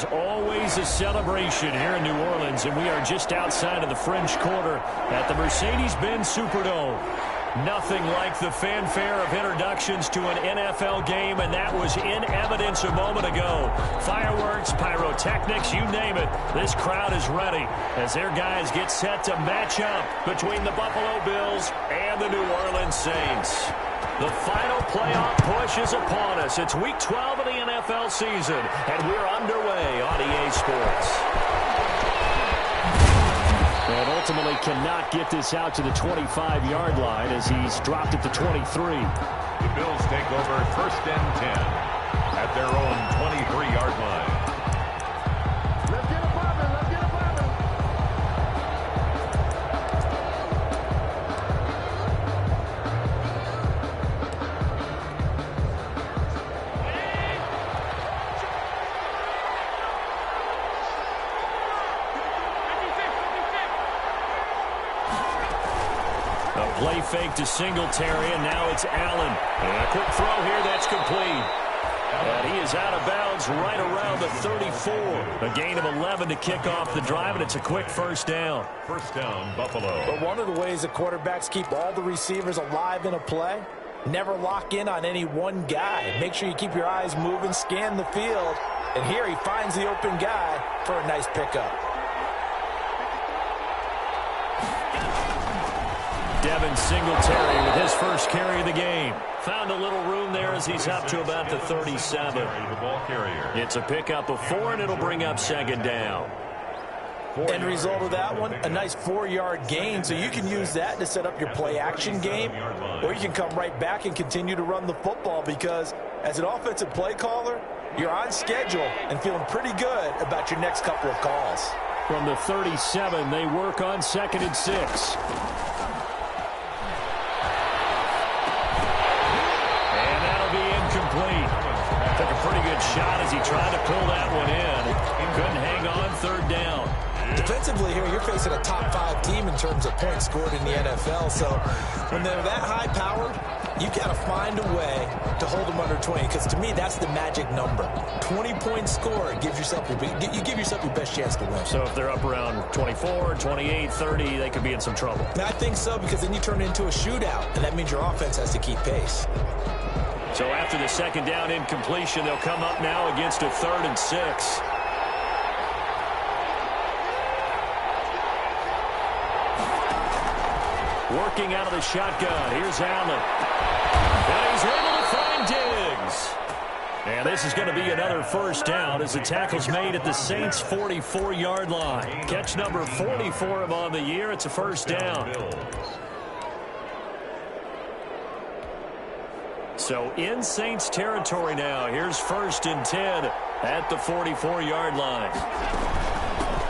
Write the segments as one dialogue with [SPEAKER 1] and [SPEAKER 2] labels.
[SPEAKER 1] is always a celebration here in New Orleans, and we are just outside of the French Quarter at the Mercedes-Benz Superdome. Nothing like the fanfare of introductions to an NFL game, and that was in evidence a moment ago. Fireworks, pyrotechnics, you name it. This crowd is ready as their guys get set to match up between the Buffalo Bills and the New Orleans Saints. The final playoff push is upon us. It's Week 12 of the NFL season, and we're underway on EA Sports. And ultimately cannot get this out to the 25-yard line as he's dropped at the 23.
[SPEAKER 2] The Bills take over 1st and 10 at their own 23-yard line.
[SPEAKER 3] Let's get it poppin', let's get it poppin'.
[SPEAKER 1] Play fake to Singletary, and now it's Allen. And a quick throw here that's complete. And he is out of bounds right around the 34. A gain of 11 to kick off the drive, and it's a quick first down.
[SPEAKER 2] First down, Buffalo.
[SPEAKER 4] But one of the ways the quarterbacks keep all the receivers alive in a play, never lock in on any one guy. Make sure you keep your eyes moving, scan the field. And here he finds the open guy for a nice pickup.
[SPEAKER 1] Devin Singletary with his first carry of the game. Found a little room there as he's up to about the 37.
[SPEAKER 2] The ball carrier.
[SPEAKER 1] It's a pickup of 4, and it'll bring up 2nd down.
[SPEAKER 4] End result of that one, a nice 4-yard gain, so you can use that to set up your play-action game, or you can come right back and continue to run the football because as an offensive play caller, you're on schedule and feeling pretty good about your next couple of calls.
[SPEAKER 1] From the 37, they work on 2nd and 6. Took a pretty good shot as he tried to pull that one in. He couldn't hang on 3rd down.
[SPEAKER 4] Defensively here, you're facing a top 5 team in terms of points scored in the NFL. So when they're that high-powered, you've got to find a way to hold them under 20. Because to me, that's the magic number. 20 points scored gives yourself you give yourself your best chance to win.
[SPEAKER 1] So if they're up around 24, 28, 30, they could be in some trouble.
[SPEAKER 4] And I think so because then you turn it into a shootout, and that means your offense has to keep pace.
[SPEAKER 1] So after the 2nd down incompletion, they'll come up now against a 3rd and 6. Working out of the shotgun. Here's Allen. And he's able to find Diggs. And this is going to be another first down as the tackle's made at the Saints' 44-yard line. Catch number 44 of on the year. It's a first down. So in Saints territory now. Here's 1st and 10 at the 44-yard line.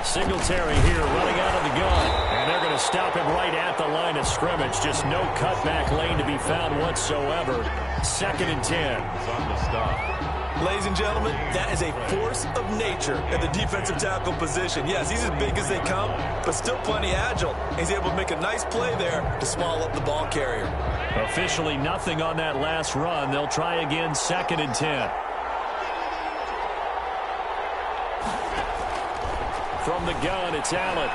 [SPEAKER 1] Singletary here running out of the gun. And they're going to stop him right at the line of scrimmage. Just no cutback lane to be found whatsoever. 2nd and 10.
[SPEAKER 2] On the stop.
[SPEAKER 4] Ladies and gentlemen, that is a force of nature at the defensive tackle position. Yes, he's as big as they come, but still plenty agile. He's able to make a nice play there to swallow up the ball carrier.
[SPEAKER 1] Officially nothing on that last run. They'll try again 2nd and 10. From the gun, it's Allen.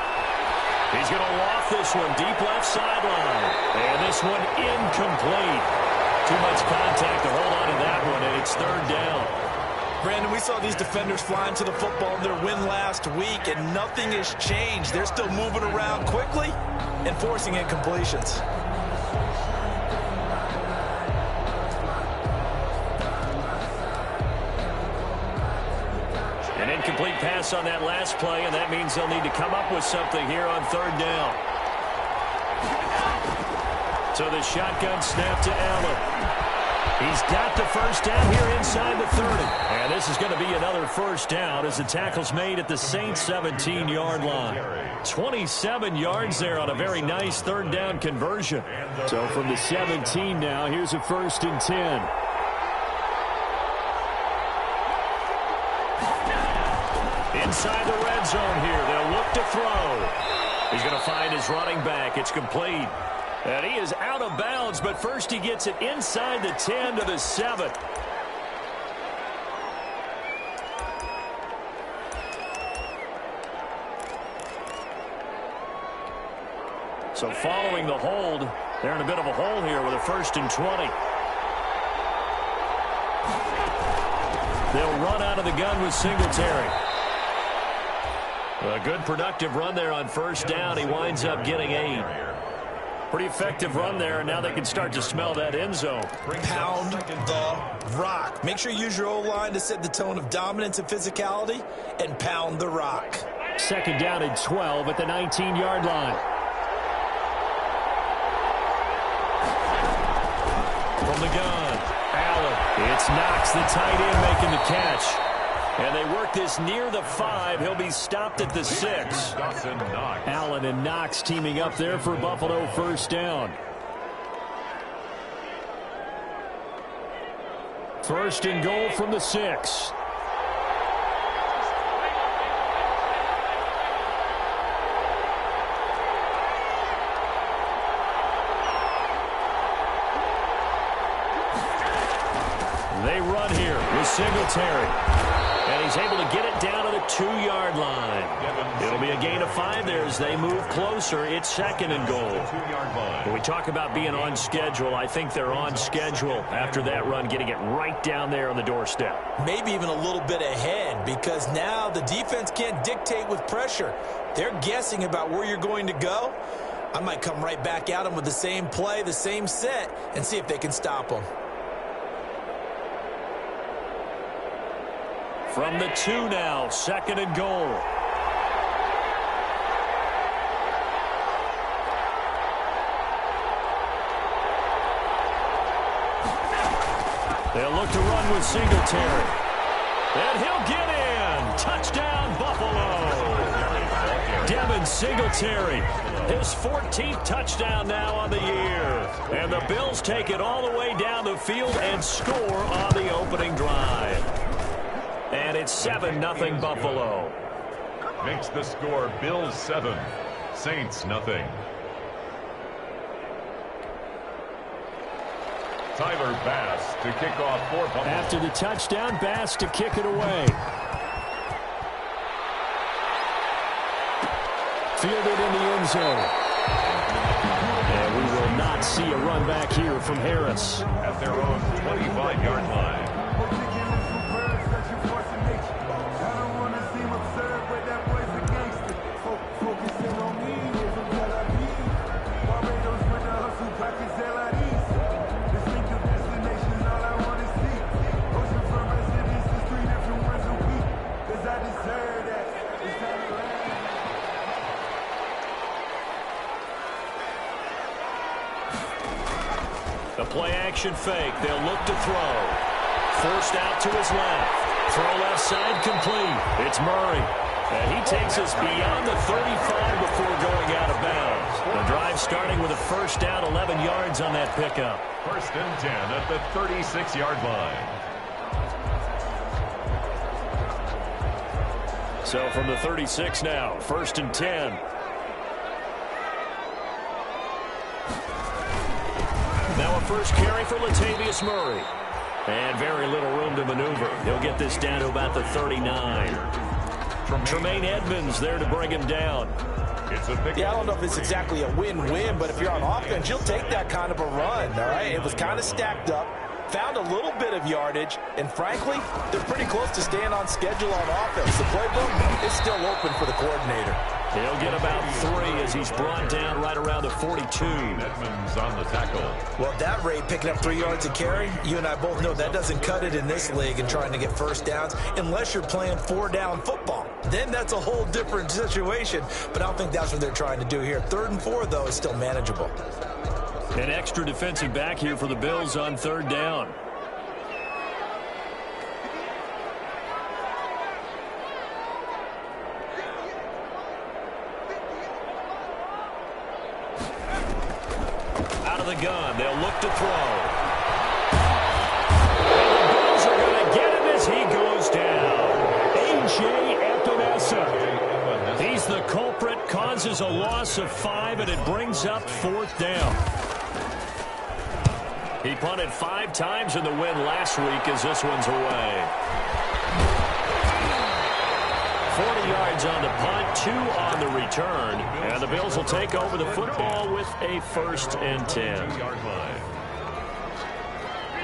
[SPEAKER 1] He's going to loft this one deep left sideline. And this one incomplete. Too much contact to hold on to that one, and it's 3rd down.
[SPEAKER 4] Brandon, we saw these defenders flying to the football in their win last week, and nothing has changed. They're still moving around quickly and forcing incompletions.
[SPEAKER 1] An incomplete pass on that last play, and that means they'll need to come up with something here on 3rd down. So the shotgun snap to Allen. He's got the first down here inside the 30. And this is going to be another first down as the tackle's made at the Saints' 17-yard line. 27 yards there on a very nice 3rd down conversion. So from the 17 now, here's a 1st and 10. Inside the red zone here. They'll look to throw. He's going to find his running back. It's complete. And he is out of bounds, but first he gets it inside the 10 to the 7. So following the hold, they're in a bit of a hole here with a 1st and 20. They'll run out of the gun with Singletary. A good productive run there on 1st down. He winds up getting 8. Pretty effective run there, and now they can start to smell that end zone.
[SPEAKER 4] Pound the rock. Make sure you use your O-line to set the tone of dominance and physicality, and pound the rock.
[SPEAKER 1] 2nd down and 12 at the 19-yard line. From the gun, Allen. It's Knox, the tight end, making the catch. And they work this near the 5. He'll be stopped at the 6. Allen and Knox teaming up there for Buffalo 1st down. 1st and goal from the 6. They run here with Singletary. And he's able to get it down to the 2-yard line. It'll be a gain of 5 there as they move closer. It's 2nd and goal. When we talk about being on schedule, I think they're on schedule after that run, getting it right down there on the doorstep.
[SPEAKER 4] Maybe even a little bit ahead, because now the defense can't dictate with pressure. They're guessing about where you're going to go. I might come right back at them with the same play, the same set, and see if they can stop them.
[SPEAKER 1] From the 2 now, 2nd and goal. They'll look to run with Singletary. And he'll get in. Touchdown, Buffalo. Devin Singletary, his 14th touchdown now on the year. And the Bills take it all the way down the field and score on the opening drive. And it's 7-0 Buffalo.
[SPEAKER 2] Makes the score Bills 7, Saints nothing. Tyler Bass to kick off for Buffalo.
[SPEAKER 1] After the touchdown, Bass to kick it away. Fielded in the end zone. And we will not see a run back here from Harris.
[SPEAKER 2] At their own 25-yard line.
[SPEAKER 1] The play-action fake. They'll look to throw. Forced out to his left. Throw left side complete. It's Murray. And he takes us beyond the 35 before going out of bounds. The drive starting with a 1st down, 11 yards on that pickup.
[SPEAKER 2] 1st and 10 at the 36-yard line.
[SPEAKER 1] So from the 36 now, 1st and 10. Now a first carry for Latavius Murray. And very little room to maneuver. He'll get this down to about the 39. Tremaine Edmonds there to bring him down.
[SPEAKER 4] Yeah, I don't know if it's exactly a win-win, but if you're on offense, you'll take that kind of a run, all right? It was kind of stacked up, found a little bit of yardage, and frankly, they're pretty close to staying on schedule on offense. The playbook is still open for the coordinator.
[SPEAKER 1] He'll get about 3 as he's brought down right around the 42.
[SPEAKER 2] Edmonds on the tackle.
[SPEAKER 4] Well, at that rate, picking up 3 yards a carry, you and I both know that doesn't cut it in this league and trying to get 1st downs unless you're playing 4-down football. Then that's a whole different situation, but I don't think that's what they're trying to do here. 3rd and 4, though, is still manageable.
[SPEAKER 1] An extra defensive back here for the Bills on 3rd down. Out of the gun, they'll look to throw. And the Bills are going to get him as he goes down. A.J. Epinesa. He's the culprit, causes a loss of 5, and it brings up 4th down. He punted 5 times in the win last week as this one's away. 40 yards on the punt, 2 on the return. And the Bills will take over the football with a 1st and 10.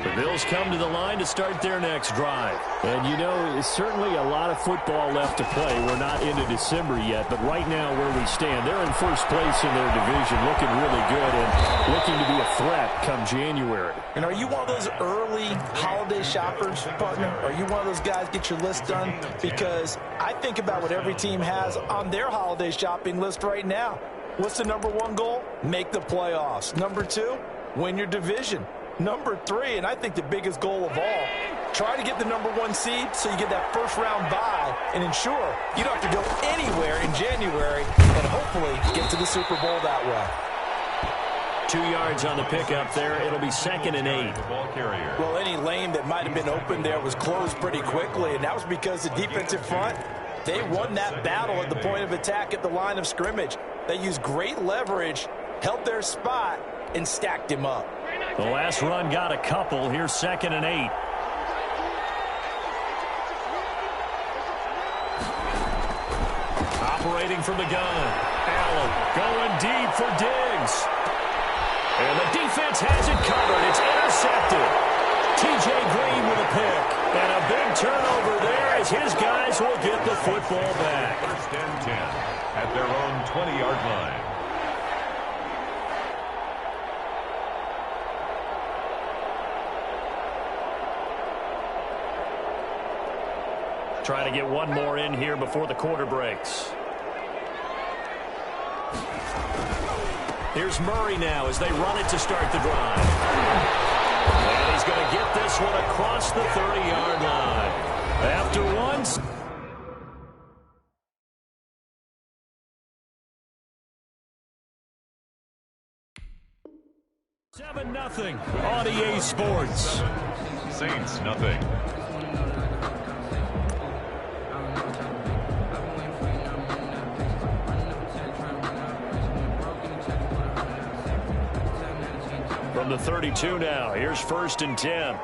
[SPEAKER 1] The Bills come to the line to start their next drive. And, you know, it's certainly a lot of football left to play. We're not into December yet, but right now where we stand, they're in first place in their division, looking really good and looking to be a threat come January.
[SPEAKER 4] And are you one of those early holiday shoppers, partner? Are you one of those guys get your list done? Because I think about what every team has on their holiday shopping list right now. What's the #1 goal? Make the playoffs. #2, win your division. #3, and I think the biggest goal of all, try to get the #1 seed so you get that first-round bye and ensure you don't have to go anywhere in January and hopefully get to the Super Bowl that way.
[SPEAKER 1] 2 yards on the pickup there. It'll be 2nd and 8.
[SPEAKER 4] Well, any lane that might have been open there was closed pretty quickly, and that was because the defensive front, they won that battle at the point of attack at the line of scrimmage. They used great leverage, held their spot, and stacked him up.
[SPEAKER 1] The last run got a couple. Here's 2nd and 8. Operating from the gun. Allen going deep for Diggs. And the defense has it covered. It's intercepted. T.J. Green with a pick. And a big turnover there as his guys will get the football back.
[SPEAKER 2] 1st and 10 at their own 20-yard line.
[SPEAKER 1] Trying to get one more in here before the quarter breaks. Here's Murray now as they run it to start the drive. And he's going to get this one across the 30-yard line. After once. 7-0 on EA Sports.
[SPEAKER 2] Saints, nothing.
[SPEAKER 1] From the 32 now, here's 1st and 10.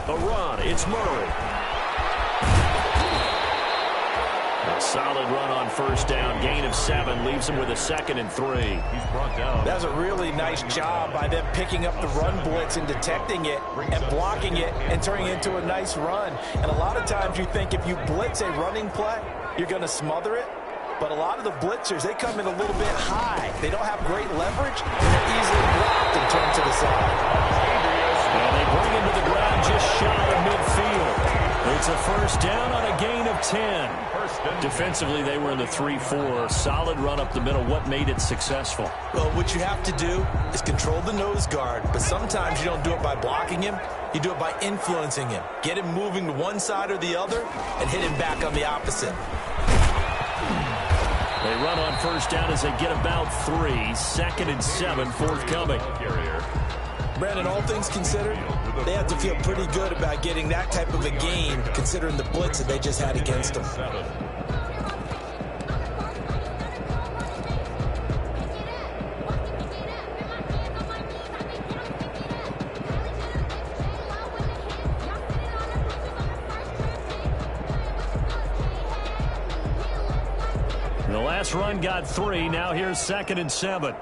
[SPEAKER 1] A run, it's Murray. A solid run on 1st down, gain of 7, leaves him with a 2nd and 3.
[SPEAKER 2] He's brought down.
[SPEAKER 4] That was a really nice job by them picking up the run blitz and detecting it and blocking it and turning it into a nice run. And a lot of times you think if you blitz a running play, you're going to smother it. But a lot of the blitzers, they come in a little bit high. They don't have great leverage, and they're easily blocked and turned to the side.
[SPEAKER 1] And they bring him to the ground just shy of midfield. It's a 1st down on a gain of 10. Defensively, they were in the 3-4. Solid run up the middle. What made it successful?
[SPEAKER 4] Well, what you have to do is control the nose guard, but sometimes you don't do it by blocking him. You do it by influencing him. Get him moving to one side or the other and hit him back on the opposite.
[SPEAKER 1] They run on 1st down as they get about 3. 2nd and 7 forthcoming.
[SPEAKER 4] Brandon, all things considered, they have to feel pretty good about getting that type of a gain considering the blitz that they just had against them.
[SPEAKER 1] The last run got 3. Now here's 2nd and 7.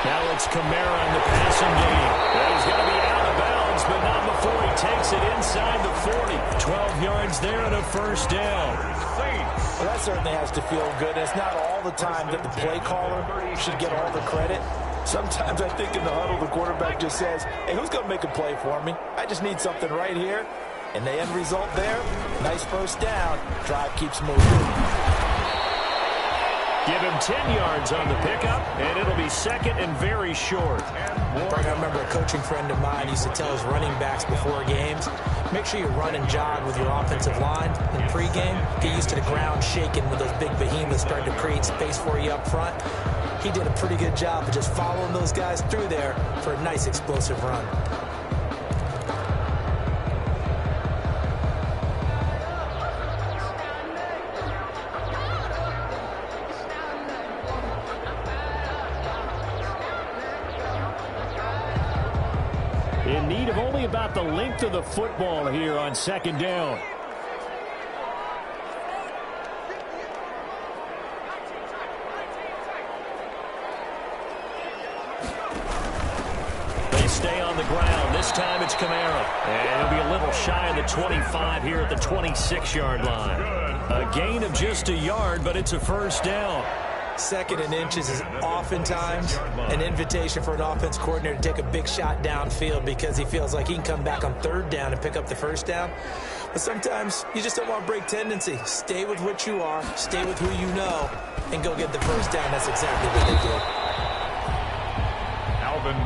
[SPEAKER 1] Now it's Kamara in the passing game. Well, he's going to be out of bounds, but not before he takes it inside the 40. 12 yards there and a 1st down.
[SPEAKER 4] Well, that certainly has to feel good. It's not all the time that the play caller should get all the credit. Sometimes I think in the huddle, the quarterback just says, hey, who's going to make a play for me? I just need something right here. And the end result there, nice 1st down. Drive keeps moving.
[SPEAKER 1] Give him 10 yards on the pickup, and it'll be 2nd and very short.
[SPEAKER 4] I remember a coaching friend of mine used to tell his running backs before games, make sure you run and jog with your offensive line in pregame. Get used to the ground shaking when those big behemoths start to create space for you up front. He did a pretty good job of just following those guys through there for a nice explosive run.
[SPEAKER 1] need of only about the length of the football here on second down. They stay on the ground. This time it's Kamara. And he'll be a little shy of the 25 here at the 26-yard line. A gain of just a yard, but it's a first down.
[SPEAKER 4] Second and inches is oftentimes an invitation for an offense coordinator to take a big shot downfield because he feels like he can come back on third down and pick up the first down. But sometimes you just don't want to break tendency. Stay with what you are, stay with who you know, and go get the first down. That's exactly what they did.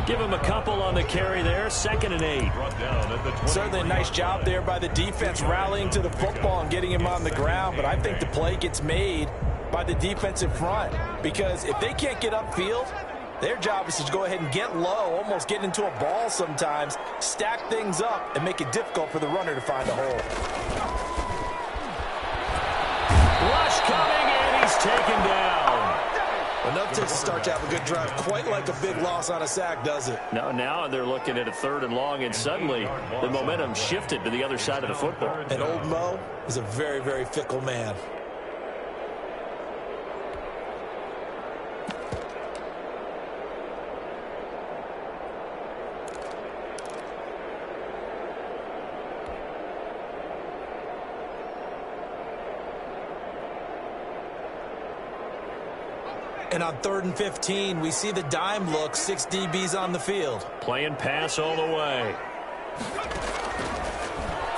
[SPEAKER 1] Give him a couple on the carry there. 2nd and 8.
[SPEAKER 4] Certainly a nice job there by the defense rallying to the football and getting him on the ground. But I think the play gets made by the defensive front because if they can't get upfield, their job is to go ahead and get low, almost get into a ball sometimes, stack things up, and make it difficult for the runner to find a hole.
[SPEAKER 1] Rush coming, and he's taken down.
[SPEAKER 4] Enough to start to have a good drive. Quite like a big loss on a sack, does it?
[SPEAKER 1] No, now they're looking at a 3rd and long, and suddenly the momentum shifted to the other side of the football.
[SPEAKER 4] And old Mo is a very, very fickle man. And on 3rd and 15, we see the dime look, 6 DBs on the field.
[SPEAKER 1] Playing pass all the way.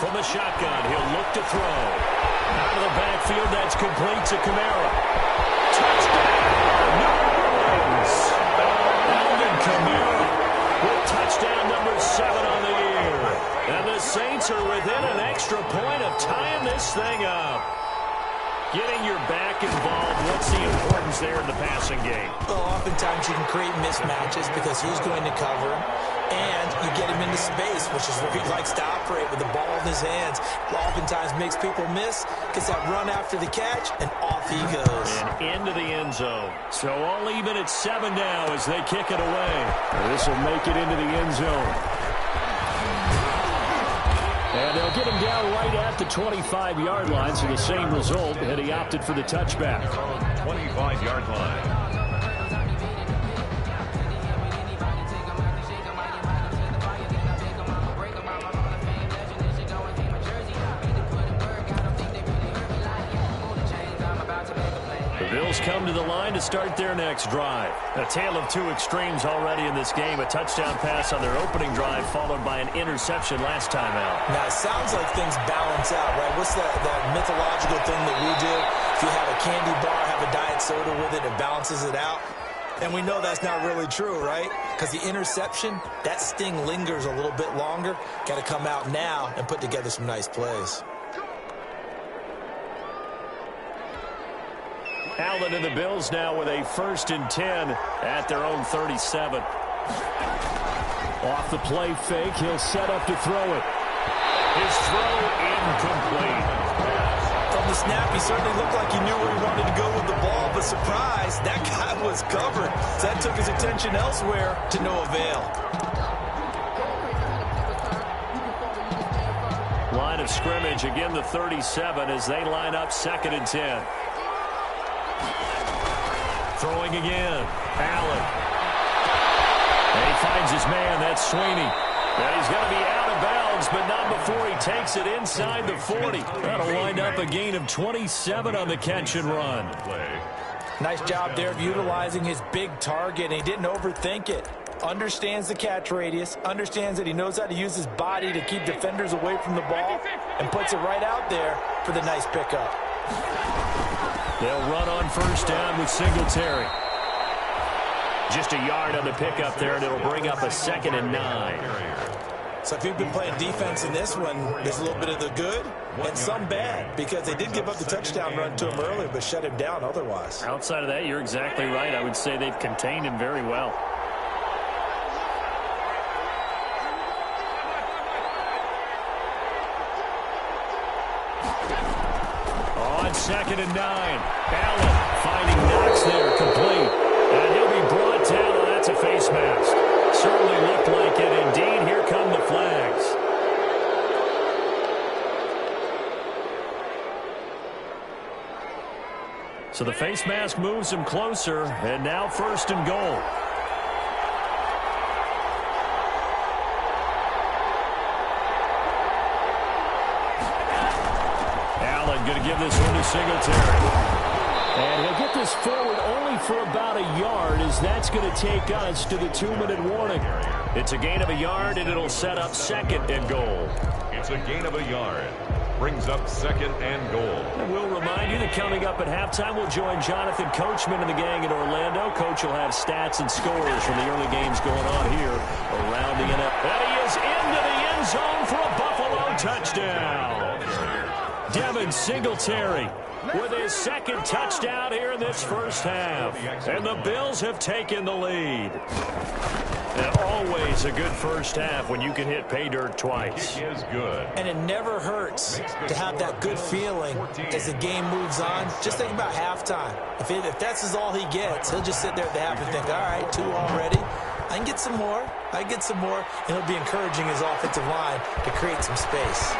[SPEAKER 1] From the shotgun, he'll look to throw. Out of the backfield, that's complete to Kamara. Touchdown, New Orleans. Alvin Kamara with touchdown number 7 on the year. And the Saints are within an extra point of tying this thing up. Getting your back involved, what's the importance there in the passing game?
[SPEAKER 4] Well, oftentimes you can create mismatches because who's going to cover him, and you get him into space, which is where he likes to operate with the ball in his hands. Oftentimes makes people miss, gets that run after the catch, and off he goes.
[SPEAKER 1] And into the end zone. So all even at 7 now as they kick it away. This will make it into the end zone. And they'll get him down right at the 25-yard line, so the same result, and he opted for the touchback.
[SPEAKER 2] 25-yard line.
[SPEAKER 1] The Bills come to the line to start their next drive. A tale of two extremes already in this game. A touchdown pass on their opening drive, followed by an interception last time out.
[SPEAKER 4] Now, it sounds like things balance out, right? What's that mythological thing that we do? If you have a candy bar, have a diet soda with it, it balances it out. And we know that's not really true, right? Because the interception, that sting lingers a little bit longer. Got to come out now and put together some nice plays.
[SPEAKER 1] Allen and the Bills now with a 1st and 10 at their own 37. Off the play fake, he'll set up to throw it. His throw incomplete.
[SPEAKER 4] From the snap, he certainly looked like he knew where he wanted to go with the ball, but surprise, that guy was covered. So that took his attention elsewhere to no avail.
[SPEAKER 1] Line of scrimmage, again the 37 as they line up 2nd and 10. Throwing again. Allen. And he finds his man. That's Sweeney. And he's going to be out of bounds, but not before he takes it inside the 40. That'll wind up a gain of 27 on the catch and run.
[SPEAKER 4] Nice job there of utilizing his big target, and he didn't overthink it. Understands the catch radius, understands that he knows how to use his body to keep defenders away from the ball, and puts it right out there for the nice pickup.
[SPEAKER 1] They'll run on 1st down with Singletary. Just a yard on the pickup there, and it'll bring up a 2nd and 9.
[SPEAKER 4] So if you've been playing defense in this one, there's a little bit of the good and some bad, because they did give up the touchdown run to him earlier, but shut him down otherwise.
[SPEAKER 1] Outside of that, you're exactly right. I would say they've contained him very well. On 2nd and 9, Allen finding Knox there, complete. And he'll be brought down. Oh, that's a face mask. Certainly looked like it. Indeed, here come the flags. So the face mask moves him closer, and now 1st and goal. Allen going to give this one to Singletary. And he'll get this forward only for about a yard, as that's going to take us to the 2-minute warning. It's a gain of a yard, and it'll set up 2nd and goal.
[SPEAKER 2] It's a gain of a yard. Brings up 2nd and goal.
[SPEAKER 1] And we'll remind you that coming up at halftime, we'll join Jonathan Coachman and the gang in Orlando. Coach will have stats and scores from the early games going on here around the NFL. And he is into the end zone for a Buffalo touchdown. Devin Singletary with his 2nd touchdown here in this first half. And the Bills have taken the lead. And always a good first half when you can hit pay dirt twice.
[SPEAKER 2] It is good.
[SPEAKER 4] And it never hurts to have that good feeling as the game moves on. Just think about halftime. If that's all he gets, he'll just sit there at the half and think, all right, 2 already. I can get some more. I can get some more. And he'll be encouraging his offensive line to create some space.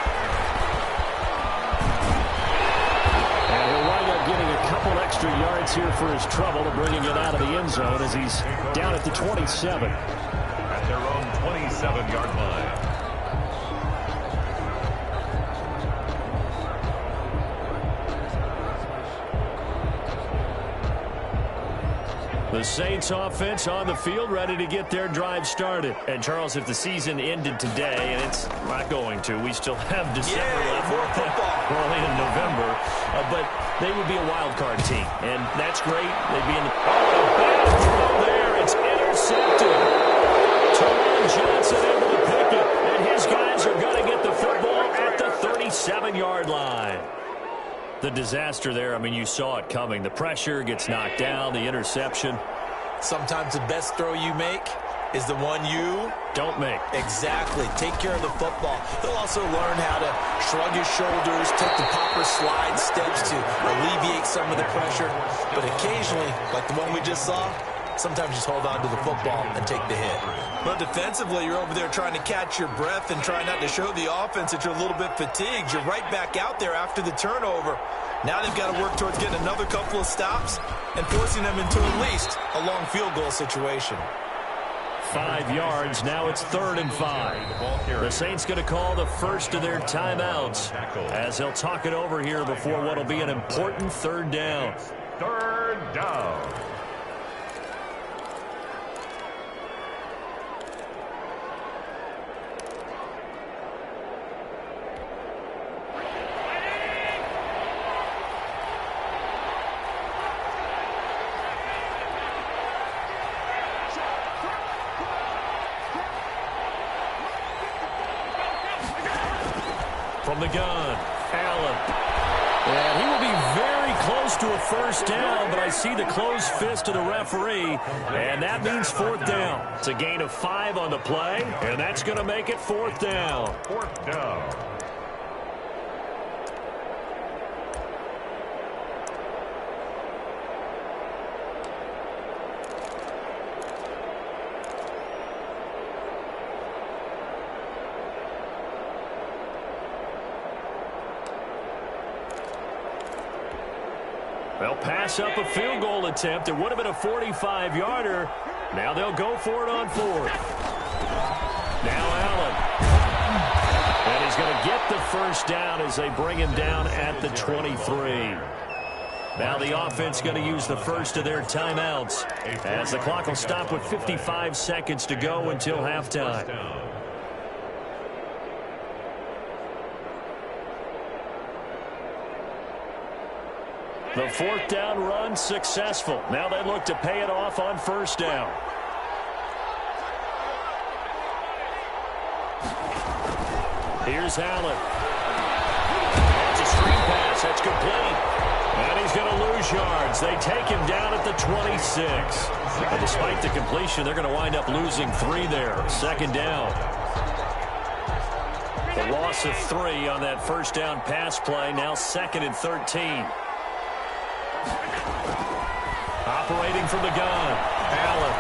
[SPEAKER 1] Getting a couple extra yards here for his trouble and bringing it out of the end zone as he's down at the 27.
[SPEAKER 2] At their own 27-yard line.
[SPEAKER 1] The Saints offense on the field, ready to get their drive started. And, Charles, if the season ended today, and it's not going to, we still have December left.
[SPEAKER 4] More football.
[SPEAKER 1] Early in November. But they would be a wild card team, and that's great. They'd be in the... Oh, bad throw there. It's intercepted. Taron Johnson able to pick it, and his guys are going to get the football at the 37-yard line. The disaster there, I mean, you saw it coming. The pressure gets knocked down, the interception.
[SPEAKER 4] Sometimes the best throw you make is the one you
[SPEAKER 1] don't make.
[SPEAKER 4] Exactly. Take care of the football. He'll also learn how to shrug his shoulders, take the proper slide steps to alleviate some of the pressure. But occasionally, like the one we just saw, sometimes just hold on to the football and take the hit. But defensively, you're over there trying to catch your breath and try not to show the offense that you're a little bit fatigued. You're right back out there after the turnover. Now they've got to work towards getting another couple of stops and forcing them into at least a long field goal situation.
[SPEAKER 1] 5 yards. Now it's 3rd and 5. The Saints going to call the first of their timeouts as they'll talk it over here before what will be an important 3rd down.
[SPEAKER 2] 3rd down.
[SPEAKER 1] From the gun, Allen. And he will be very close to a first down, but I see the closed fist of the referee, and that means 4th down. It's a gain of 5 on the play, and that's going to make it 4th down.
[SPEAKER 2] 4th down.
[SPEAKER 1] They'll pass up a field goal attempt. It would have been a 45-yarder. Now they'll go for it on 4th. Now Allen. And he's going to get the first down as they bring him down at the 23. Now the offense going to use the first of their timeouts as the clock will stop with 55 seconds to go until halftime. The 4th down run successful. Now they look to pay it off on 1st down. Here's Allen. It's a screen pass. That's complete. And he's going to lose yards. They take him down at the 26. But despite the completion, they're going to wind up losing 3 there. 2nd down. The loss of 3 on that first down pass play. Now 2nd and 13. Operating from the gun, Allen.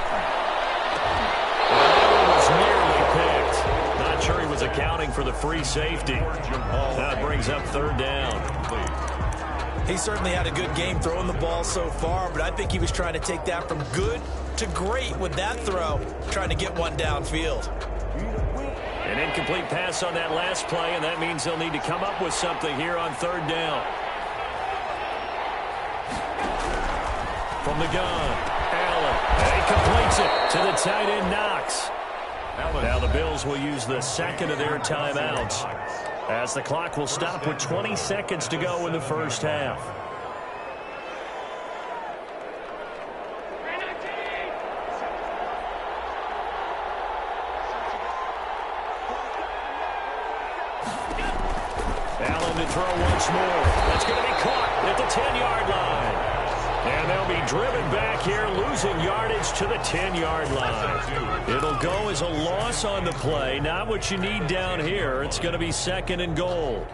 [SPEAKER 1] That was nearly picked. Not sure he was accounting for the free safety. That brings up 3rd down.
[SPEAKER 4] He certainly had a good game throwing the ball so far, but I think he was trying to take that from good to great with that throw, trying to get one downfield.
[SPEAKER 1] An incomplete pass on that last play, and that means they'll need to come up with something here on third down. From the gun, Allen. And he completes it to the tight end, Knox. Now the Bills will use the second of their timeouts as the clock will stop with 20 seconds to go in the first half. Allen to throw once more. That's going to be caught at the 10-yard line. And they'll be driven back here, losing yardage to the 10-yard line. It'll go as a loss on the play. Not what you need down here. It's going to be second and goal.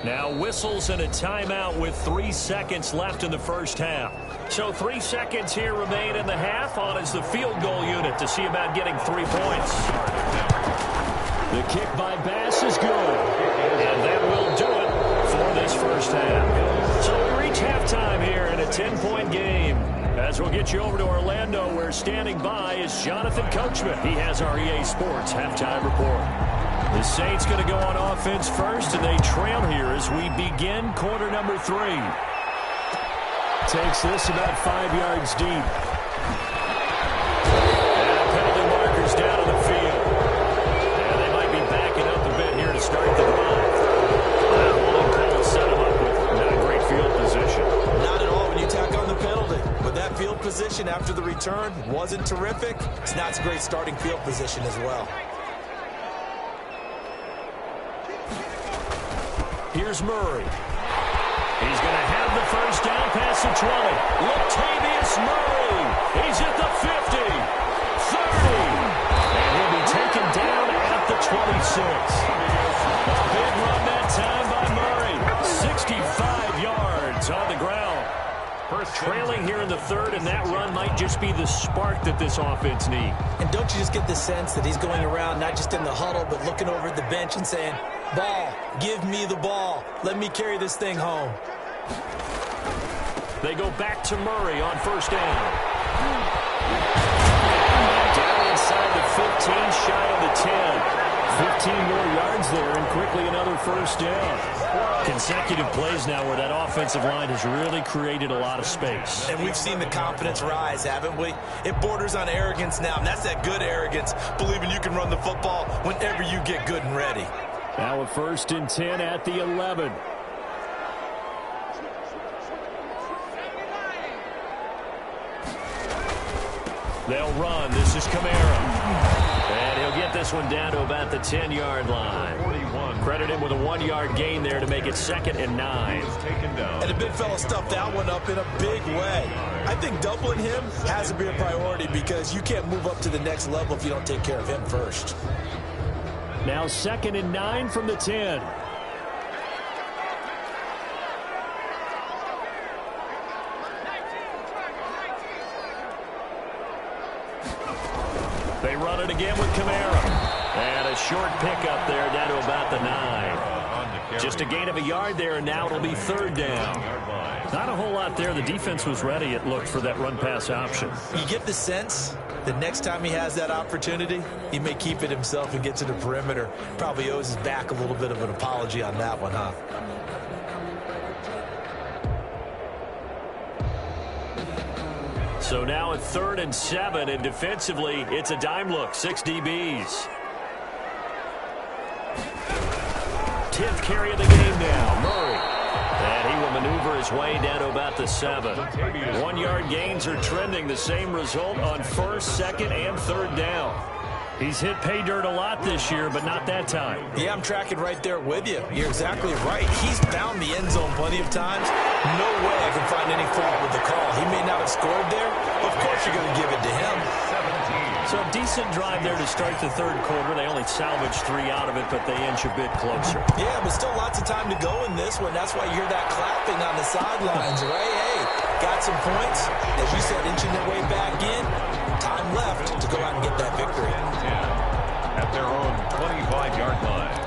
[SPEAKER 1] Now whistles and a timeout with 3 seconds left in the first half. So 3 seconds here remain in the half. On is the field goal unit to see about getting 3 points. The kick by Bass is good. And that will do it for this first half. So we reach halftime here in a 10-point game. As we'll get you over to Orlando, where standing by is Jonathan Coachman. He has our EA Sports halftime report. The Saints going to go on offense first, and they trail here as we begin quarter number 3. Takes this about 5 yards deep. And penalty markers down on the field. And they might be backing up a bit here to start the drive. That holding call set them up with not a great field position.
[SPEAKER 4] Not at all when you tack on the penalty. But that field position after the return wasn't terrific. It's not a great starting field position as well.
[SPEAKER 1] Here's Murray. He's going to have the first down past the 20. Latavius Murray. He's at the 50, 30. And he'll be taken down at the 26. A big run that time by Murray. 65 yards on the ground. Trailing here in the third, and that run might just be the spark that this offense needs.
[SPEAKER 4] And don't you just get the sense that he's going around not just in the huddle, but looking over at the bench and saying, ball, give me the ball. Let me carry this thing home.
[SPEAKER 1] They go back to Murray on first down. Down inside the 15, shy of the 10. 15 more yards there, and quickly another first down. Consecutive plays now where that offensive line has really created a lot of space.
[SPEAKER 4] And we've seen the confidence rise, haven't we? It borders on arrogance now, and that's that good arrogance, believing you can run the football whenever you get good and ready.
[SPEAKER 1] Now a first and 10 at the 11. They'll run. This is Kamara. And he'll get this one down to about the 10-yard line. 41. Credit him with a 1-yard gain there to make it 2nd and 9.
[SPEAKER 4] And the big fella stuffed that one up in a big way. I think doubling him has to be a priority because you can't move up to the next level if you don't take care of him first.
[SPEAKER 1] Now 2nd and 9 from the 10. They run it again with Kamara. And a short pickup there down to about the 9. Just a gain of a yard there, and now it'll be 3rd down. Not a whole lot there. The defense was ready, it looked, for that run-pass option.
[SPEAKER 4] You get the sense that next time he has that opportunity, he may keep it himself and get to the perimeter. Probably owes his back a little bit of an apology on that one, huh?
[SPEAKER 1] So now at 3rd and 7, and defensively, it's a dime look. 6 DBs. 10th carry of the game now. Murray. And he will maneuver his way down to about the 7. 1-yard gains are trending. The same result on 1st, 2nd, and 3rd down. He's hit pay dirt a lot this year, but not that time.
[SPEAKER 4] Yeah, I'm tracking right there with you. You're exactly right. He's found the end zone plenty of times. No way I can find any fault with the call. He may not have scored there. Of course you're going to give it to him.
[SPEAKER 1] So a decent drive there to start the 3rd quarter. They only salvaged 3 out of it, but they inch a bit closer.
[SPEAKER 4] Yeah, but still lots of time to go in this one. That's why you hear that clapping on the sidelines, right? Hey, got some points. As you said, inching their way back in. Time left to go out and get that victory.
[SPEAKER 2] at their own 25-yard line.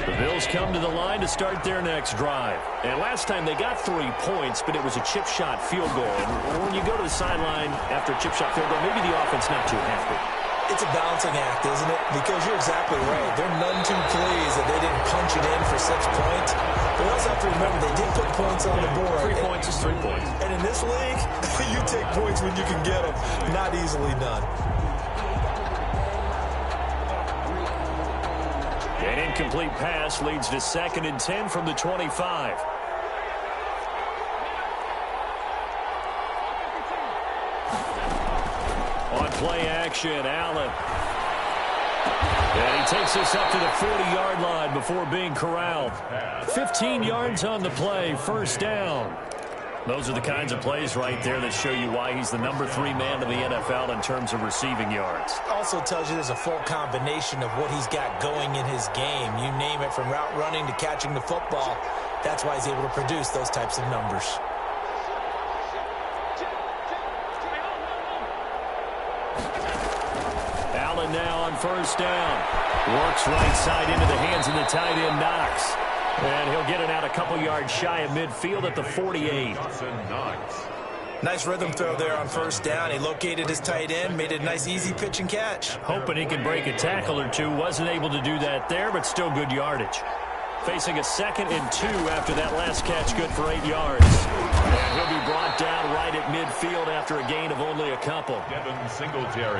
[SPEAKER 1] The Bills come to the line to start their next drive. And last time they got 3 points, but it was a chip shot field goal. And when you go to the sideline after a chip shot field goal, maybe the offense not too happy.
[SPEAKER 4] It's a balancing act, isn't it? Because you're exactly right. They're none too pleased that they didn't punch it in for 6 points. But we also have to remember they did put points on the board.
[SPEAKER 1] 3 points is 3 points.
[SPEAKER 4] And in this league, you take points when you can get them. Not easily done.
[SPEAKER 1] An incomplete pass leads to 2nd and 10 from the 25. On play action, Allen. And he takes us up to the 40-yard line before being corralled. 15 yards on the play, first down. Those are the kinds of plays right there that show you why he's the number 3 man in the NFL in terms of receiving yards.
[SPEAKER 4] Also tells you there's a full combination of what he's got going in his game. You name it, from route running to catching the football. That's why he's able to produce those types of numbers.
[SPEAKER 1] Allen now on first down. Works right side into the hands of the tight end, Knox. And he'll get it out a couple yards shy of midfield at the 48.
[SPEAKER 4] Nice rhythm throw there on first down. He located his tight end, made it a nice easy pitch and catch.
[SPEAKER 1] Hoping he could break a tackle or two. Wasn't able to do that there, but still good yardage. Facing a 2nd and 2 after that last catch, good for 8 yards. And he'll be brought down right at midfield after a gain of only a couple.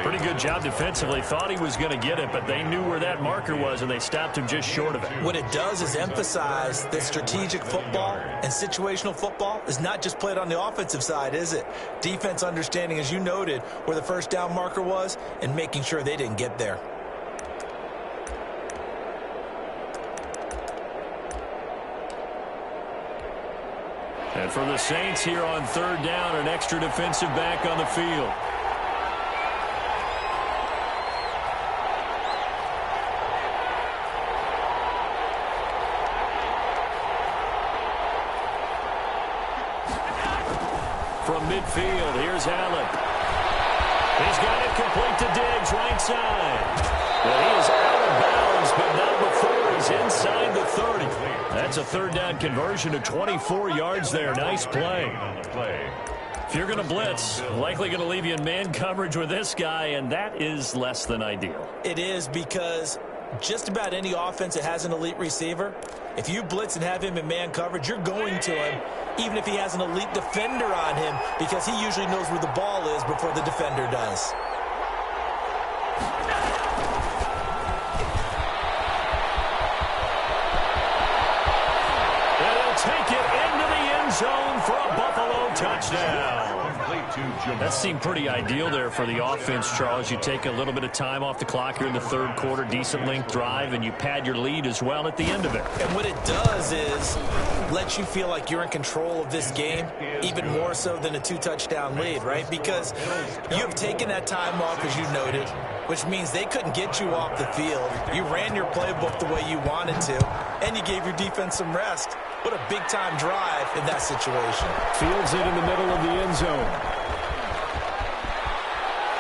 [SPEAKER 1] Pretty good job defensively. Thought he was going to get it, but they knew where that marker was, and they stopped him just short of it.
[SPEAKER 4] What it does is emphasize that strategic football and situational football is not just played on the offensive side, is it? Defense understanding, as you noted, where the first down marker was and making sure they didn't get there.
[SPEAKER 1] And for the Saints here on third down, an extra defensive back on the field. From midfield, here's Allen. He's got it complete to Diggs, right side. Well, he is out of bounds, but not before he's inside the 30. That's a third down conversion of 24 yards there. Nice play. If you're going to blitz, likely going to leave you in man coverage with this guy, and that is less than ideal.
[SPEAKER 4] It is, because just about any offense that has an elite receiver, if you blitz and have him in man coverage, you're going to him, even if he has an elite defender on him, because he usually knows where the ball is before the defender does.
[SPEAKER 1] Take it into the end zone for a Buffalo touchdown. That seemed pretty ideal there for the offense, Charles. You take a little bit of time off the clock here in the third quarter, decent length drive, and you pad your lead as well at the end of it.
[SPEAKER 4] And what it does is let you feel like you're in control of this game, even more so than a 2-touchdown lead, right? Because you have taken that time off, as you noted, which means they couldn't get you off the field. You ran your playbook the way you wanted to, and you gave your defense some rest. What a big-time drive in that situation.
[SPEAKER 1] Fields it in the middle of the end zone.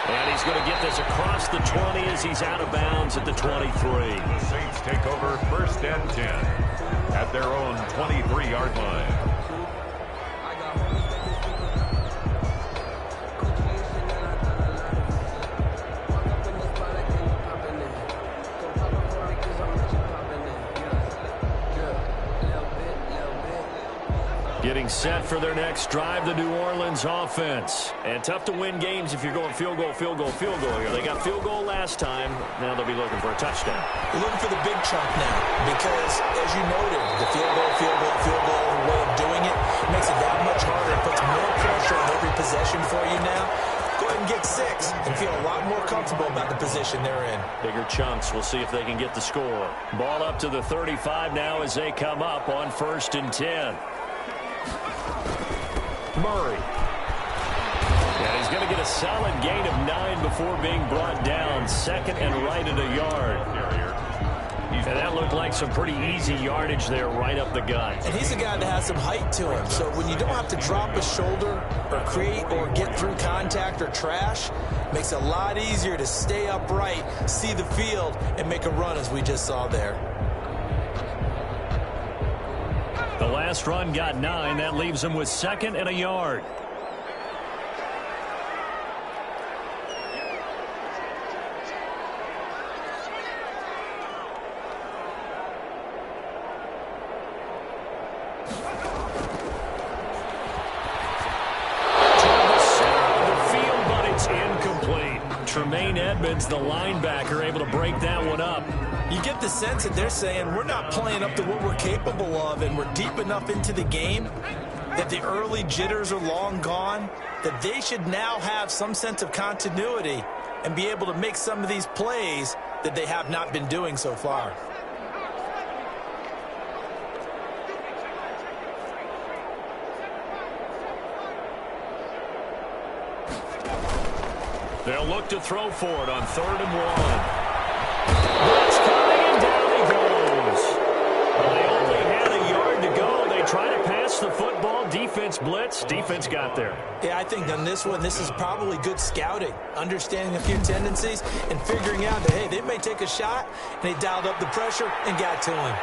[SPEAKER 1] And he's going to get this across the 20 as he's out of bounds at the 23.
[SPEAKER 2] The Saints take over first and 10 at their own 23-yard line.
[SPEAKER 1] Getting set for their next drive, the New Orleans offense. And tough to win games if you're going field goal, field goal, field goal here. They got field goal last time. Now they'll be looking for a touchdown.
[SPEAKER 4] They're looking for the big chunk now because, as you noted, the field goal way of doing it makes it that much harder. It puts more pressure on every possession for you now. Go ahead and get 6 and feel a lot more comfortable about the position they're in.
[SPEAKER 1] Bigger chunks. We'll see if they can get the score. Ball up to the 35 now as they come up on first and 10. Murray. And he's going to get a solid gain of 9 before being brought down. 2nd and right at a yard. And that looked like some pretty easy yardage there right up the gut.
[SPEAKER 4] And he's a guy that has some height to him. So when you don't have to drop a shoulder or create or get through contact or trash, it makes it a lot easier to stay upright, see the field, and make a run as we just saw there.
[SPEAKER 1] The last run got 9. That leaves him with 2nd and a yard. The linebacker able to break that one up.
[SPEAKER 4] You get the sense that they're saying we're not playing up to what we're capable of, and we're deep enough into the game that the early jitters are long gone, that they should now have some sense of continuity and be able to make some of these plays that they have not been doing so far.
[SPEAKER 1] They'll look to throw for it on 3rd and 1. Blitz coming, and down he goes. Well, they only had a yard to go. They try to pass the football. Defense blitz. Defense got there.
[SPEAKER 4] Yeah, I think on this one, this is probably good scouting, understanding a few tendencies, and figuring out that, hey, they may take a shot, and they dialed up the pressure and got to him.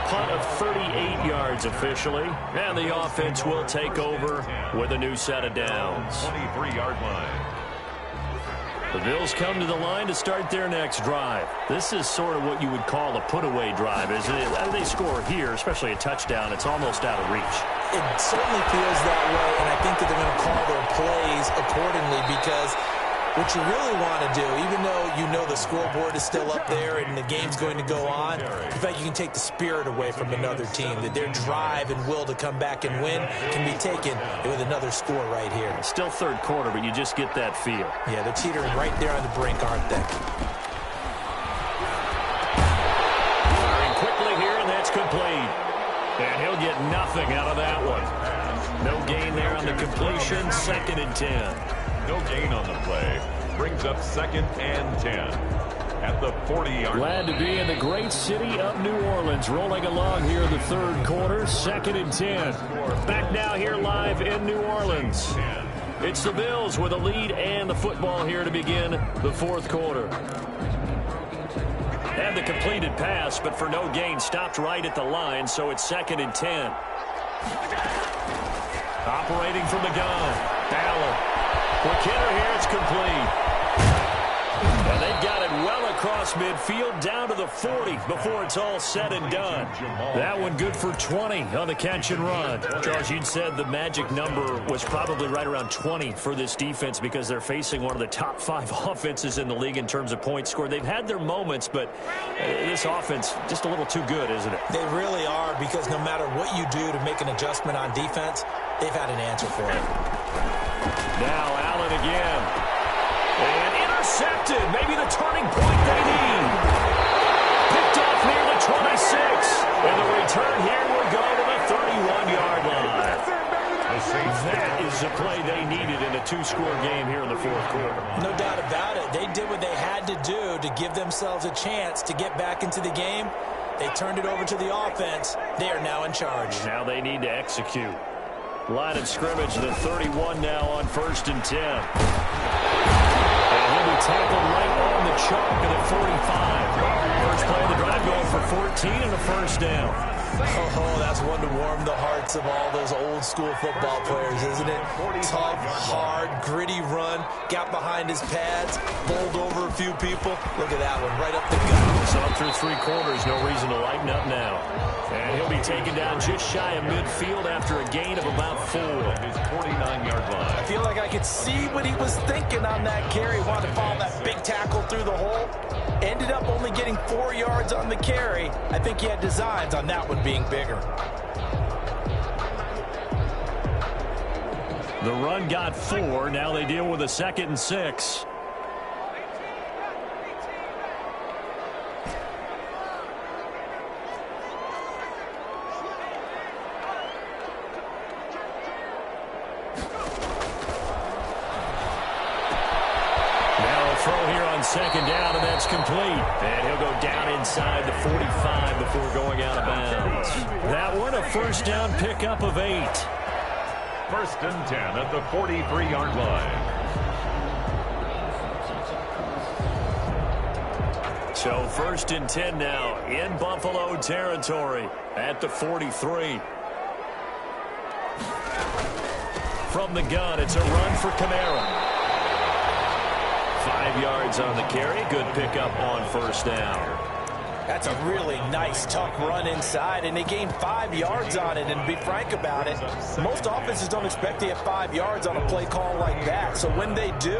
[SPEAKER 1] Punt of 38 yards officially, and the offense will take over with a new set of downs.
[SPEAKER 2] 23-yard line.
[SPEAKER 1] The Bills come to the line to start their next drive. This is sort of what you would call a put-away drive, isn't it? They score here, especially a touchdown. It's almost out of reach.
[SPEAKER 4] It certainly feels that way, and I think that they're going to call their plays accordingly, because what you really want to do, even though you know the scoreboard is still up there and the game's going to go on, in fact, you can take the spirit away from another team, that their drive and will to come back and win can be taken with another score right here.
[SPEAKER 1] It's still 3rd quarter, but you just get that feel.
[SPEAKER 4] Yeah, they're teetering right there on the brink, aren't they?
[SPEAKER 1] Firing quickly here, and that's complete. And he'll get nothing out of that one. No gain there on the completion, 2nd and 10.
[SPEAKER 2] No gain on the play. Brings up 2nd and 10 at the 40-yard line.
[SPEAKER 1] Glad to be in the great city of New Orleans. Rolling along here in the 3rd quarter. 2nd and 10. Back now here live in New Orleans. It's the Bills with a lead and the football here to begin the 4th quarter. And the completed pass, but for no gain, stopped right at the line, so it's 2nd and 10. Operating from the gun. Allen. For Kidder here, it's complete. And they've got it well across midfield, down to the 40 before it's all said and done. That one good for 20 on the catch and run. Charles, you'd said the magic number was probably right around 20 for this defense because they're facing one of the top 5 offenses in the league in terms of points scored. They've had their moments, but this offense just a little too good, isn't it?
[SPEAKER 4] They really are, because no matter what you do to make an adjustment on defense, they've had an answer for it.
[SPEAKER 1] Now Allen again. And intercepted. Maybe the turning point they need. Picked off near the 26. And the return here will go to the 31-yard line. That is the play they needed in a 2-score game here in the 4th quarter.
[SPEAKER 4] No doubt about it. They did what they had to do to give themselves a chance to get back into the game. They turned it over to the offense. They are now in charge.
[SPEAKER 1] Now they need to execute. Line of scrimmage, the 31 now on 1st and 10. And he'll be tackled right on the chalk at the 45. First play of the drive going for 14 and a first down.
[SPEAKER 4] Oh, that's one to warm the hearts of all those old school football players, isn't it? Tough, hard, gritty run, got behind his pads, bowled over a few people. Look at that one, right up the gut.
[SPEAKER 1] So through 3 quarters, no reason to lighten up now. And he'll be taken down just shy of midfield after a gain of about 4.
[SPEAKER 2] His 49-yard line.
[SPEAKER 4] I feel like I could see what he was thinking on that carry. He wanted to follow that big tackle through the hole. Ended up only getting 4 yards on the carry. I think he had designs on that one being bigger.
[SPEAKER 1] The run got 4. Now they deal with a 2nd and 6. throw here on second down, and that's complete. And he'll go down inside the 45 before going out of bounds. That one, a first down pickup of 8.
[SPEAKER 2] First and 10 at the 43-yard line.
[SPEAKER 1] So first and 10 now in Buffalo territory at the 43. From the gun, it's a run for Kamara. 5 yards on the carry. Good pickup on first down.
[SPEAKER 4] That's a really nice, tough run inside, and they gained 5 yards on it. And to be frank about it, most offenses don't expect to get 5 yards on a play call like that. So when they do,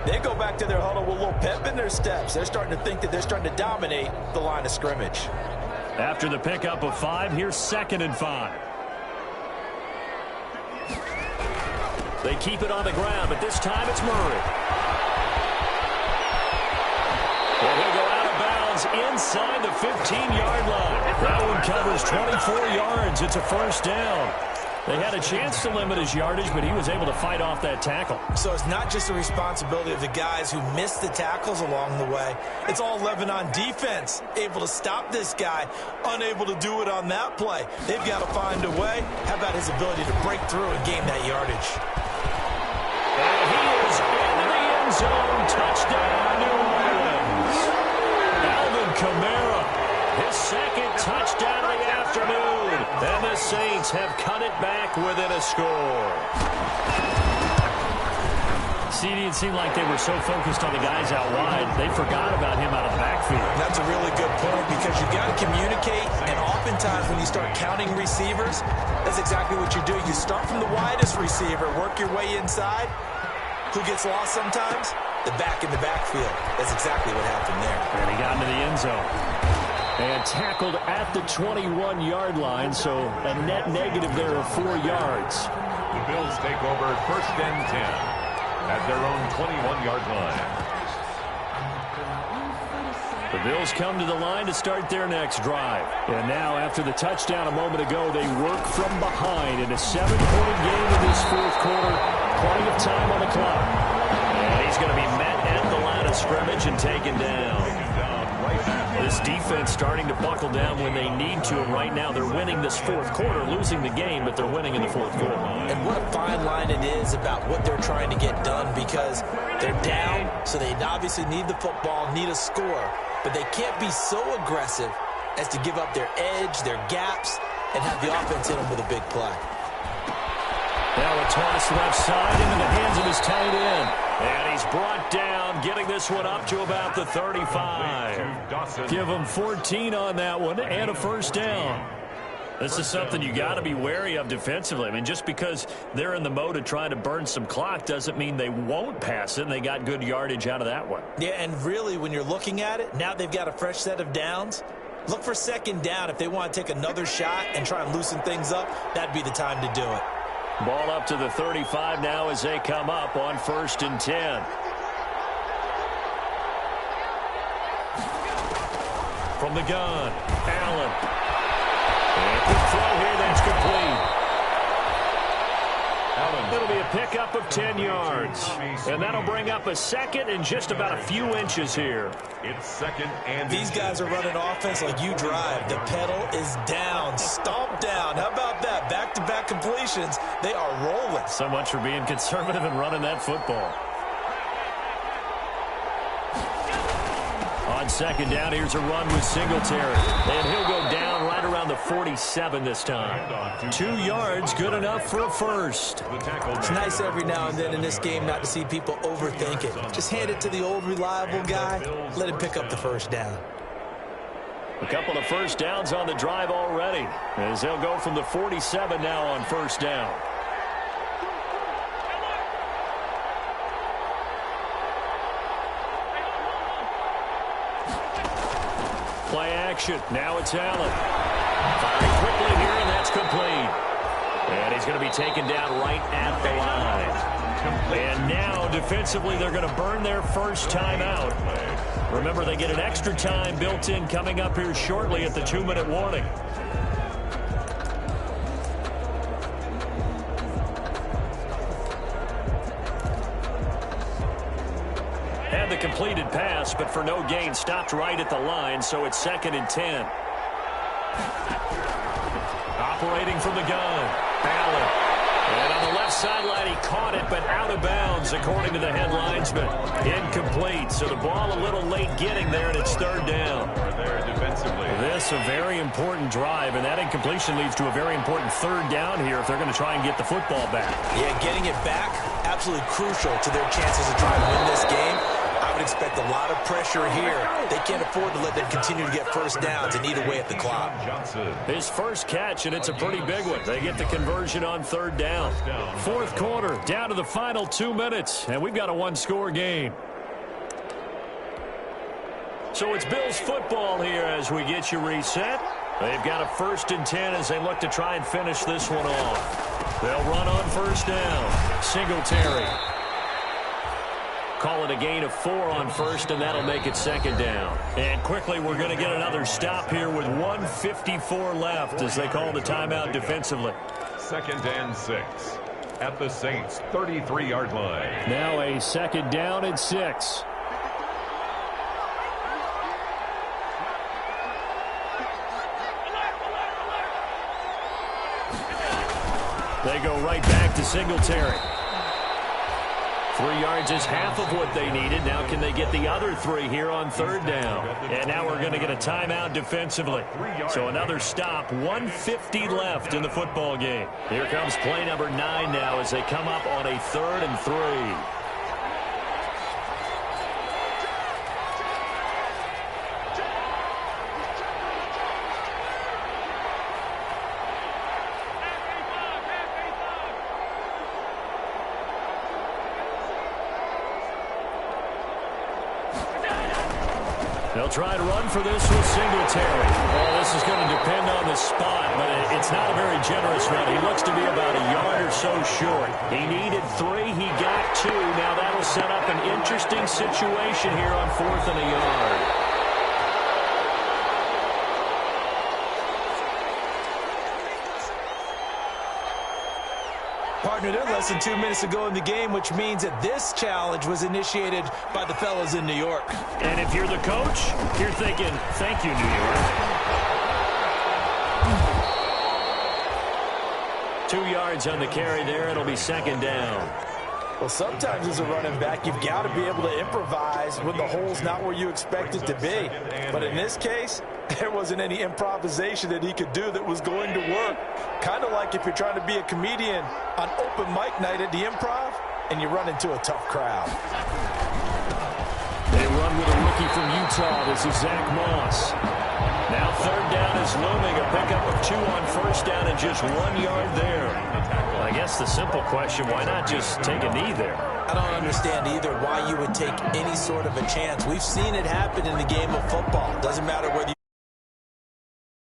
[SPEAKER 4] they go back to their huddle with a little pep in their steps. They're starting to think that they're starting to dominate the line of scrimmage.
[SPEAKER 1] After the pickup of 5, here's second and 5. They keep it on the ground, but this time it's Murray. And he'll go out of bounds inside the 15-yard line. That one covers 24 yards. It's a first down. They had a chance to limit his yardage, but he was able to fight off that tackle.
[SPEAKER 4] So it's not just the responsibility of the guys who missed the tackles along the way. It's all 11 on defense, able to stop this guy, unable to do it on that play. They've got to find a way. How about his ability to break through and gain that yardage?
[SPEAKER 1] And he is into the end zone. Touchdown, New Orleans. Alvin Kamara, his second touchdown of the afternoon. And the Saints have cut it back within a score. CD, it seemed like they were so focused on the guys out wide, they forgot about him out of the backfield.
[SPEAKER 4] That's a really good point because you got to communicate, and oftentimes when you start counting receivers, that's exactly what you do. You start from the widest receiver, work your way inside. Who gets lost sometimes? The back in the backfield. That's exactly what happened there.
[SPEAKER 1] And he got into the end zone. And tackled at the 21-yard line, so a net negative there of 4 yards.
[SPEAKER 2] The Bills take over first and 10 at their own 21-yard line.
[SPEAKER 1] The Bills come to the line to start their next drive. And now, after the touchdown a moment ago, they work from behind in a 7-point game in this fourth quarter. Plenty of time on the clock. And he's going to be met at the line of scrimmage and taken down. This defense starting to buckle down when they need to, and right now they're winning this fourth quarter, losing the game, but they're winning in the fourth quarter.
[SPEAKER 4] And what a fine line it is about what they're trying to get done, because they're down, so they obviously need the football, need a score, but they can't be so aggressive as to give up their edge, their gaps, and have the offense hit them with a big play.
[SPEAKER 1] Now a toss left side into the hands of his tight end. And he's brought down, getting this one up to about the 35. Give him 14 on that one and a first down. This is something you got to be wary of defensively. I mean, just because they're in the mode of trying to burn some clock doesn't mean they won't pass it, and they got good yardage out of that one.
[SPEAKER 4] Yeah, and really, when you're looking at it, now they've got a fresh set of downs. Look for second down. If they want to take another shot and try and loosen things up, that'd be the time to do it.
[SPEAKER 1] Ball up to the 35 now as they come up on first and 10. From the gun, Allen. And a quick throw here, that's complete. It'll be a pickup of 10 yards. And that'll bring up a second and just about a few inches here.
[SPEAKER 2] It's second and
[SPEAKER 4] these guys are running offense like you drive. The pedal is down, stomp down. How about that? Back-to-back completions. They are rolling.
[SPEAKER 1] So much for being conservative and running that football. On second down, here's a run with Singletary. And he'll go down right around the 47 this time. 2 yards, good enough for a first.
[SPEAKER 4] It's nice every now and then in this game not to see people overthink it. Just hand it to the old reliable guy. Let him pick up the first down.
[SPEAKER 1] A couple of first downs on the drive already, as they'll go from the 47 now on first down. Play action. Now it's Allen. Firing quickly here, and that's complete. And he's going to be taken down right at the line. And now, defensively, they're going to burn their first time out. Remember, they get an extra time built in coming up here shortly at the 2-minute warning. Had the completed pass, but for no gain, stopped right at the line, so it's 2nd and 10. Operating from the gun, Allen. And on the left sideline, he caught it, but out of bounds, according to the head linesman. Incomplete, so the ball a little late getting there, and it's 3rd down.
[SPEAKER 2] There defensively.
[SPEAKER 1] This a very important drive, and that incompletion leads to a very important 3rd down here if they're going to try and get the football back.
[SPEAKER 4] Yeah, getting it back, absolutely crucial to their chances of trying to win this game. I would expect a lot of pressure here. They can't afford to let them continue to get first downs and eat away at the clock.
[SPEAKER 1] His first catch, and it's a pretty big one. They get the conversion on 3rd down. 4th quarter, down to the final 2 minutes, and we've got a 1-score game. So it's Bills football here as we get you reset. They've got a 1st and 10 as they look to try and finish this one off. They'll run on 1st down. Singletary. Call it a gain of 4 on 1st, and that'll make it 2nd down. And quickly, we're going to get another stop here with 1:54 left as they call the timeout defensively.
[SPEAKER 2] 2nd and 6 at the Saints' 33-yard line.
[SPEAKER 1] Now a 2nd down and 6. They go right back to Singletary. 3 yards is half of what they needed. Now can they get the other 3 here on 3rd down? And now we're going to get a timeout defensively. So another stop. 1:50 left in the football game. Here comes play number 9 now as they come up on a 3rd and 3. They'll try to run for this with Singletary. Well, this is going to depend on the spot, but it's not a very generous run. He looks to be about a yard or so short. He needed 3. He got 2. Now that'll set up an interesting situation here on 4th and a yard.
[SPEAKER 4] Partner, they're less than 2 minutes to go in the game, which means that this challenge was initiated by the fellas in New York.
[SPEAKER 1] And if you're the coach, you're thinking, thank you, New York. 2 yards on the carry there. It'll be 2nd down.
[SPEAKER 4] Well, sometimes as a running back, you've got to be able to improvise when the hole's not where you expect it to be. But in this case, there wasn't any improvisation that he could do that was going to work. Kind of like if you're trying to be a comedian on open mic night at the Improv and you run into a tough crowd.
[SPEAKER 1] They run with a rookie from Utah. This is Zach Moss. Now 3rd down is looming. A pickup of 2 on 1st down and just 1 yard there. Well, I guess the simple question, why not just take a knee there?
[SPEAKER 4] I don't understand either why you would take any sort of a chance. We've seen it happen in the game of football. Doesn't matter whether you